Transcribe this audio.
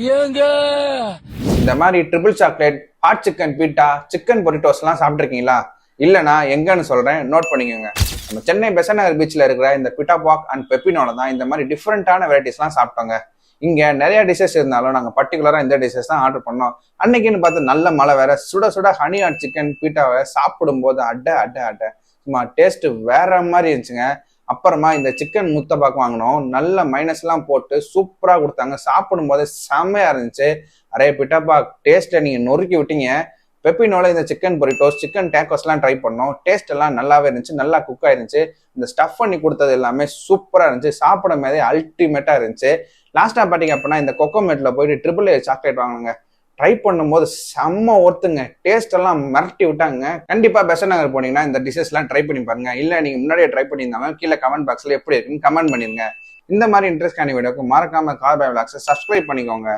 ஏங்க இந்த மாதிரி triple chocolate, hot chicken pita, chicken burritos எல்லாம் சாப்பிட்டுருக்கீங்களா? இல்லைனா எங்கன்னு சொல்றேன், நோட் பண்ணிக்கோங்க. நம்ம சென்னை பெசன்ட் நகர் பீச்ல இருக்கிற இந்த பிட்டா பாக் அண்ட் பெப்பினோல தான் இந்த மாதிரி டிஃப்ரெண்டான வெரைட்டிஸ் எல்லாம் சாப்பிட்டோங்க. இங்க நிறைய டிஷஸ் இருந்தாலும் நாங்க பர்டிகுலரா இந்த டிஷஸ் தான் ஆர்டர் பண்ணோம். அன்னைக்குன்னு பார்த்து நல்ல மழை வேற, சுட சுட ஹனி ஹாட் சிக்கன் பீட்டாவை சாப்பிடும் போது அட அட அட சும்மா டேஸ்ட் வேற மாதிரி இருந்துச்சுங்க. அப்புறமா இந்த சிக்கன் முத்தப்பாக்கு வாங்கினோம். நல்ல மைனஸ் எல்லாம் போட்டு சூப்பரா கொடுத்தாங்க. சாப்பிடும் போது செம்மையா இருந்துச்சு. அரே பிட்டாப்பா, டேஸ்ட்டை நீங்க நொறுக்கி விட்டீங்க. பெப்பினோல இந்த சிக்கன் பொரிட்டோஸ், சிக்கன் டேக்கோஸ் எல்லாம் ட்ரை பண்ணோம். டேஸ்ட் எல்லாம் நல்லாவே இருந்துச்சு, நல்லா குக் ஆயிருந்துச்சு. இந்த ஸ்டஃப் பண்ணி கொடுத்தது எல்லாமே சூப்பரா இருந்துச்சு. சாப்பிடும் போதே அல்டிமேட்டா இருந்துச்சு. லாஸ்டா பாத்தீங்க அப்படின்னா இந்த கொக்கோமெட்ல போயிட்டு ட்ரிபிள் ஏ சாக்லேட் வாங்கினாங்க. ட்ரை பண்ணும்போது செம்ம ஒர்த்துங்க. டேஸ்ட் எல்லாம் மிரட்டி விட்டாங்க. கண்டிப்பா பெசன்ட் நகர் போனீங்கன்னா இந்த டிஷஸ் எல்லாம் ட்ரை பண்ணி பாருங்க. இல்ல நீங்க முன்னாடியே ட்ரை பண்ணியிருந்தாலும் கீழே கமெண்ட் பாக்ஸ்ல எப்படி இருக்குன்னு கமெண்ட் பண்ணிருங்க. இந்த மாதிரி இன்ட்ரெஸ்ட் வீடியோக்கு மறக்காம கார் பை விலாக்ஸை சப்ஸ்கிரைப் பண்ணிக்கோங்க.